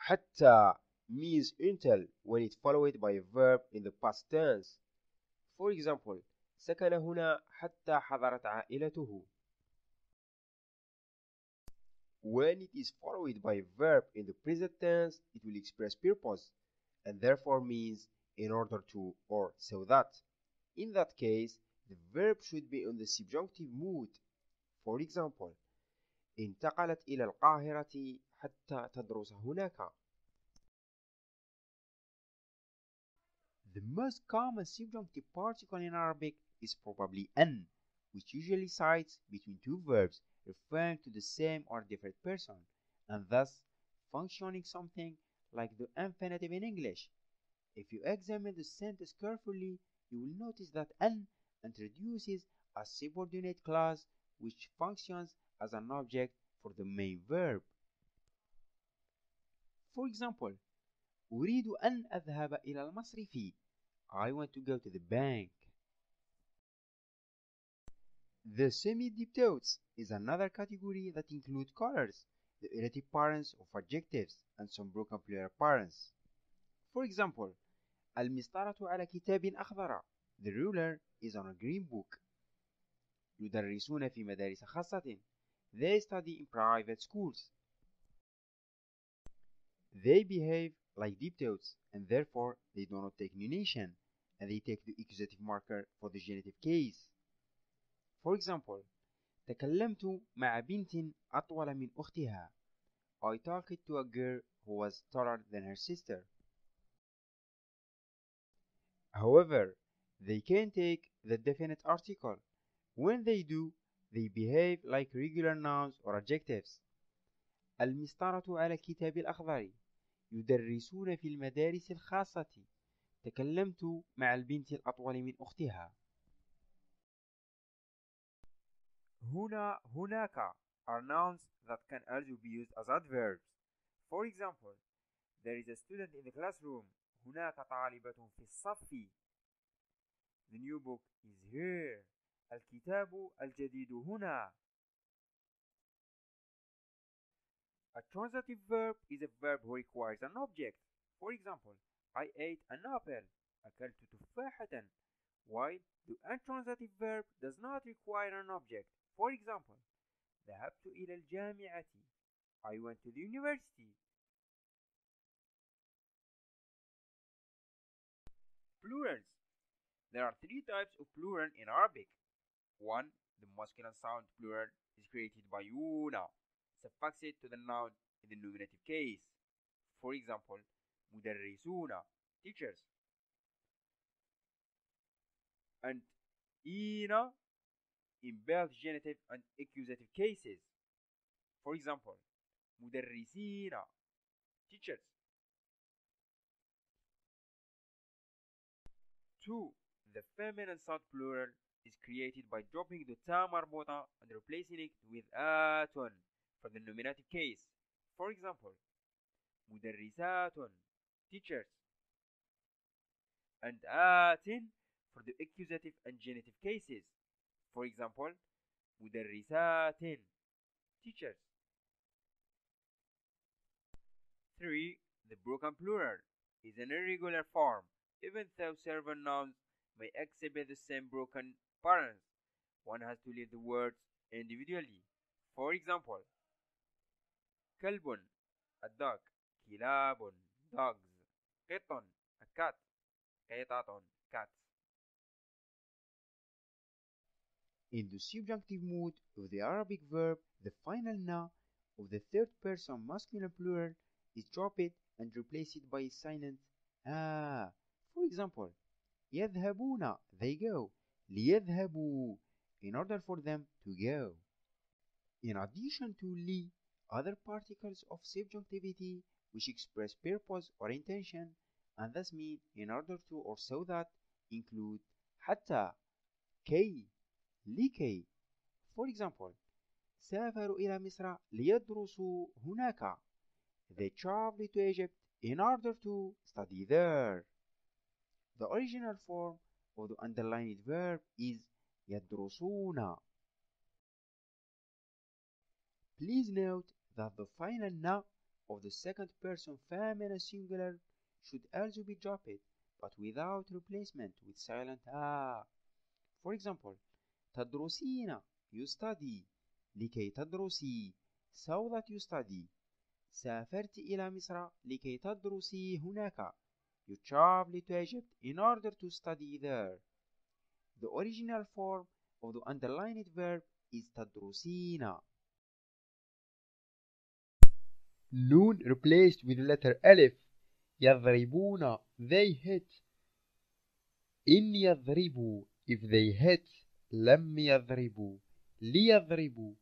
حتى means until when it followed by a verb in the past tense. For example, سكن هنا حتى حضرت عائلته. When it is followed by a verb in the present tense, it will express purpose and therefore means in order to or so that. In that case, the verb should be in the subjunctive mood. For example, انتقلت إلى القاهرة حتى تدرس هناك. The most common subjunctive particle in Arabic is probably an, which usually sides between two verbs referring to the same or different person, and thus functioning something like the infinitive in English. If you examine the sentence carefully, you will notice that an introduces a subordinate clause which functions as an object for the main verb. For example, أريد أن أذهب إلى المصرف. I want to go to the bank. The semi-diptotes is another category that include colors, the relative parents of adjectives, and some broken plural parents. For example, المسطرة على كتاب أخضر. The ruler is on a green book. يدرسون في مدارس خاصة. They study in private schools. They behave like diptotes and therefore they do not take nunation and they take the accusative marker for the genitive case. For example, تكلمت مع بنت أطول من أختها. I talked to a girl who was taller than her sister. However, they can take the definite article. When they do, they behave like regular nouns or adjectives. المسطرة على الكتاب الأخضر. يدرسون في المدارس الخاصة. تكلمت مع البنت الأطول من أختها. هنا هناك are nouns that can also be used as adverbs. For example, there is a student in the classroom. هناك طالبة في الصف. The new book is here. الكتاب الجديد هنا. A transitive verb is a verb who requires an object. For example, I ate an apple. أكلت تفاحة. While the intransitive verb does not require an object. For example, ذهبت إلى الجامعة. I went to the university. Plurals. There are three types of plural in Arabic. 1. The masculine sound plural is created by una, suffixed to the noun in the nominative case. For example, مدرسون, teachers. And ina in both genitive and accusative cases. For example, مدرسين, teachers. 2. The feminine sound plural is created by dropping the ta marbuta and replacing it with atun for the nominative case. For example, مدرسات, teachers. And atin for the accusative and genitive cases. For example, مدرسات, teachers. 3. The broken plural is an irregular form, even though several nouns may exhibit the same broken parents. One has to leave the words individually. For example, كلب, a dog. كلاب, dogs. قط, a cat. قطط, cats. In the subjunctive mood of the Arabic verb, the final na of the third person masculine plural is dropped and replaced by a silent ah. For example, يذهبون, they go. ليذهبوا, in order for them to go. In addition to li, other particles of subjunctivity which express purpose or intention and thus mean in order to or so that include حتى, كي, لكي. For example, سافروا إلى مصر ليدرسوا هناك. They traveled to Egypt in order to study there. The original form of the underlined verb is يدرسون. Please note that the final na of the second person feminine singular should also be dropped, but without replacement with silent ah. For example, تدرسين, you study. لكي تدرسي, so that you study. سافرت إلى مصر لكي تدرسي هناك. You traveled to Egypt in order to study there. The original form of the underlined verb is تدرسين. Noon replaced with the letter ألف. يضربون, they hit. إن يضربوا, if they hit. لم يضربوا, ليضربوا,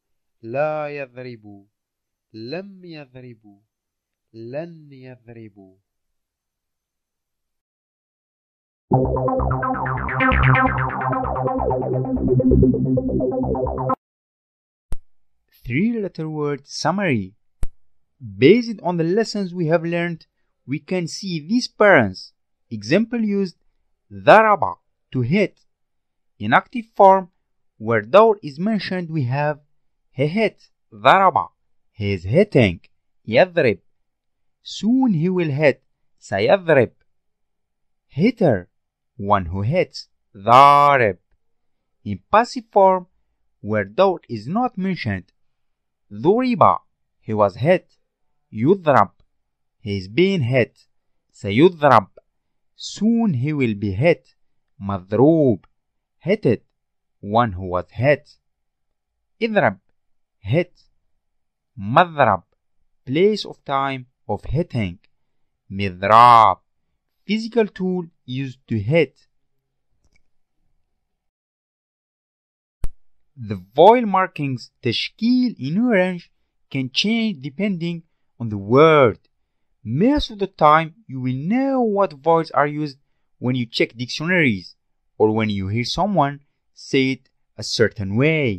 لا يضربوا, لم يضربوا, لن يضربوا. Three-letter word summary. Based on the lessons we have learned, we can see these parents. Example used: ضرب, to hit. In active form, where دور is mentioned, we have he hit, ضرب, he is hitting. يضرب, soon he will hit, سيضرب. Hitter, one who hits, ضارب. In passive form, where دور is not mentioned, ضرب, he was hit. يضرب, he is being hit. سيضرب, soon he will be hit. مضروب, hit it, one who was hit. اضرب, hit. مضرب, place of time of hitting. مضراب, physical tool used to hit. The vowel markings تشكيل in orange can change depending on the word. Most of the time, you will know what vowels are used when you check dictionaries or when you hear someone say it a certain way.